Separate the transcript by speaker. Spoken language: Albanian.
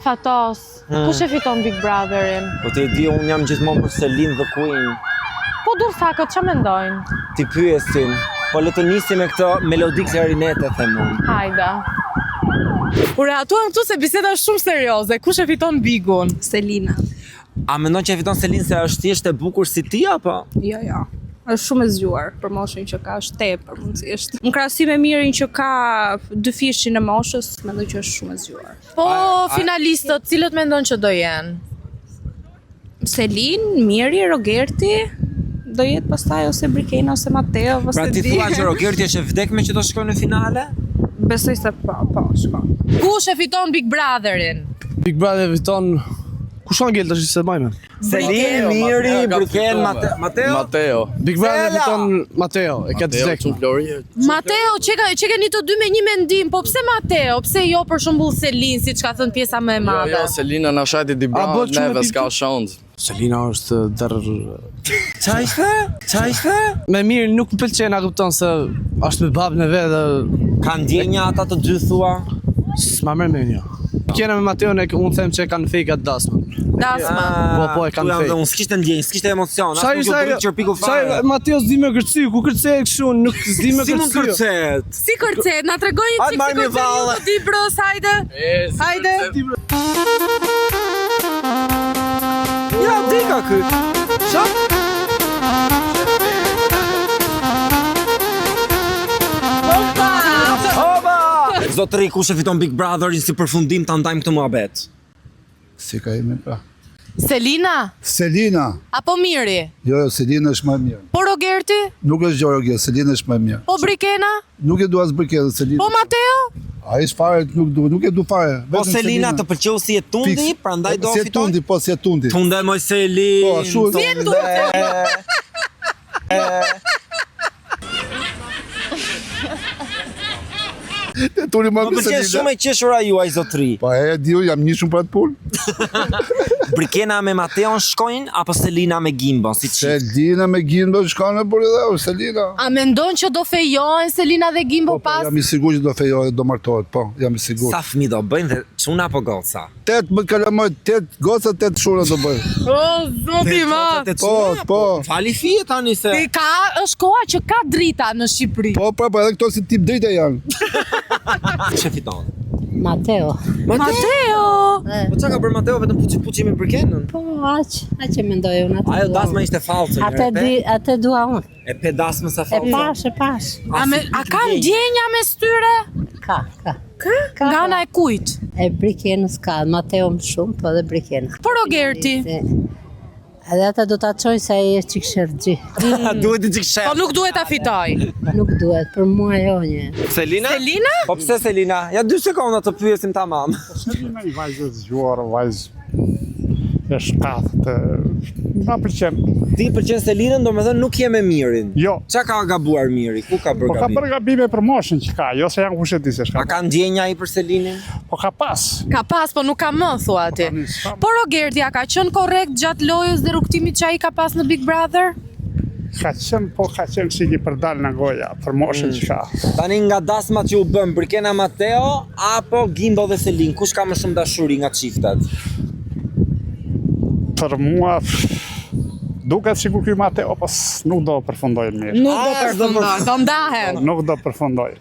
Speaker 1: Fatos, kush e fiton Big Brotherin?
Speaker 2: Po ti e di, unë jam gjithmonë për Celine the Queen.
Speaker 1: Po dursakët që mendojnë?
Speaker 2: Ti pyesin, po le të nisim me këtë melodi klarinete, them unë.
Speaker 1: Hajde. Ure, atu janë këtu se biseda është shumë serioze. Kush e fiton Bigun?
Speaker 3: Selina.
Speaker 2: A mendon që e fiton Celine se është thjesht e bukur si ti apo?
Speaker 3: Jo. Është shumë e zgjuar për moshën që ka, është tepër mundësisht. Në krahasim me Mirin që ka 2 fishin e moshës, mendoj që është shumë e zgjuar.
Speaker 1: Po, finalistët, cilët mendon që do jenë?
Speaker 3: Selin, Miri, Rogerti, do jetë pastaj ose Brikena ose Mateo, ose
Speaker 2: Pra ti thua që Rogerti është e vdekme që do shkojë në finale?
Speaker 3: Besoj se po, shkon.
Speaker 1: Kush e fiton Big Brotherin?
Speaker 4: Big Brother fiton... Kush angel tash se majme?
Speaker 2: Celine, Miri, Briken, Mateo?
Speaker 4: Big Brother fiton Mateo, e ka të vdekme.
Speaker 1: Mateo, që keni të dy me një mendim, po pse Mateo? Pse jo për shembull Celine, siç ka thënë pjesa më e madhe?
Speaker 5: Jo, Selina na shajti di bravo, neve s'ka shans.
Speaker 4: Selina është der...
Speaker 2: Qa ishte?
Speaker 4: Me mirë nuk më pëlqen, a kupton se është me babën e vet dhe
Speaker 2: Ka ndjenja ata të dy thua?
Speaker 4: s'ma merr mendja. Kena me Mateon unë them që e kanë fake atë Dasmën.
Speaker 1: Dasma.
Speaker 4: Po e kanë fake.
Speaker 2: Unë s'kishte ndjenjë, s'kishte emocion,
Speaker 4: Sa
Speaker 2: as nuk e bëri çerpiku fare.
Speaker 4: Mateo s'di me kërcy, ku kërcej kështu, nuk s'di me
Speaker 2: Si mund
Speaker 4: kërcy.
Speaker 2: kërcet?
Speaker 1: Si kërcet, na tregoj një çik si
Speaker 2: marrë një
Speaker 1: kërcet
Speaker 2: valle.
Speaker 1: ju di bros, hajde. Hajde.
Speaker 2: Ja, dika ky. Qa? Zotëri, kush e fiton Big Brotherin si përfundim ta ndajmë këtë muhabet?
Speaker 6: Si ka imi pra?
Speaker 1: Selina
Speaker 6: Selina.
Speaker 1: apo Miri?
Speaker 6: Jo, Selina është më e mirë.
Speaker 1: Po Rogerti?
Speaker 6: Nuk është Gjorogje, Selina është më e mirë.
Speaker 1: Po Brikena?
Speaker 6: Nuk e du as Brikena, Selina.
Speaker 1: Po Mateo?
Speaker 6: A ish fare nuk e du fare.
Speaker 2: Po
Speaker 6: Vetëm
Speaker 2: Selina të pëlqeu si e tundi,
Speaker 6: Fiks.
Speaker 2: prandaj do
Speaker 6: Si e
Speaker 2: fiton?
Speaker 6: tundi, po si e tundi.
Speaker 2: Tunde moj Selin.
Speaker 6: Po, ashtu.
Speaker 1: Vjen duhet.
Speaker 6: Tuni më
Speaker 2: Më pëlqen shumë e qeshura juaj zotëri.
Speaker 6: Po e diu, jam njishun për atë punë.
Speaker 2: Brikena me Mateon shkojnë apo Selina me Gimbon, si çift?
Speaker 6: Selina me Gimbo shkone për edhe, Selina.
Speaker 1: A mendon që do fejohen Selina dhe Gimbo
Speaker 6: Po,
Speaker 1: pas?
Speaker 6: jam i sigur që do fejohet, do martohet, po, jam i sigur.
Speaker 2: Sa fëmijë do bëjnë dhe çuna apo goca?
Speaker 6: 8 më kalamoj, 8 goca, 8 shura do bëjë.
Speaker 1: O, zoti ma.
Speaker 6: Po.
Speaker 2: Fali fije tani se.
Speaker 1: Është koha që ka drita në Shqipëri.
Speaker 6: Po, edhe këto si tip drite janë.
Speaker 2: Çe fiton?
Speaker 7: Mateo.
Speaker 1: Mateo!
Speaker 2: Po çka ka bërë Mateo vetëm puçi me Brikenën?
Speaker 7: Po, aq e mendoj unë atë.
Speaker 2: Ajo dasma ishte fallce.
Speaker 7: Atë dua unë.
Speaker 2: E pe dasmën sa
Speaker 7: E
Speaker 2: fallce.
Speaker 7: pash.
Speaker 1: A ka ndjenja mes tyre?
Speaker 7: Ka.
Speaker 1: Nga ana e kujt?
Speaker 7: E Brikenës ka, Mateo më shumë, po dhe Brikena.
Speaker 1: Po Rogerti?
Speaker 7: Edhe ata do ta çoj se ai është çik shërgji.
Speaker 2: Duhet i çik
Speaker 1: Po nuk duhet ta fitoj.
Speaker 7: Nuk duhet, për mua jo një.
Speaker 2: Selina?
Speaker 1: Selina?
Speaker 2: Po pse Selina? Ja 2 sekonda të pyesim tamam.
Speaker 8: Selina i vajzë zgjuar, vajzë e shkathë, ma pëlqen.
Speaker 2: Ti pëlqen Selinën, domethënë nuk je me Mirin.
Speaker 8: Jo.
Speaker 2: Çka ka gabuar Miri? Ku ka
Speaker 8: Po
Speaker 2: bërë
Speaker 8: ka
Speaker 2: gabim?
Speaker 8: bërë gabime për moshën që ka, jo se janë kush e di se
Speaker 2: A
Speaker 8: shka.
Speaker 2: ka ndjenja ai për Selinin?
Speaker 8: Po ka pas.
Speaker 1: Ka pas, po nuk ka më, thua ti. Po Rogerti, a ka qenë korrekt gjatë lojës dhe rrugtimit që ai ka pas në Big Brother?
Speaker 8: Ka qenë si një përdal në goja, për moshën që ka.
Speaker 2: Tani nga dasmat që u bën Brikena Mateo apo Gimbo dhe Selin, kush ka më shumë dashuri nga çiftet?
Speaker 8: Për mua, duket sikur ky Mateo, pas nuk do përfundoj mirë.
Speaker 1: Nuk do përfundoj, do ndahen.
Speaker 8: Nuk do përfundoj.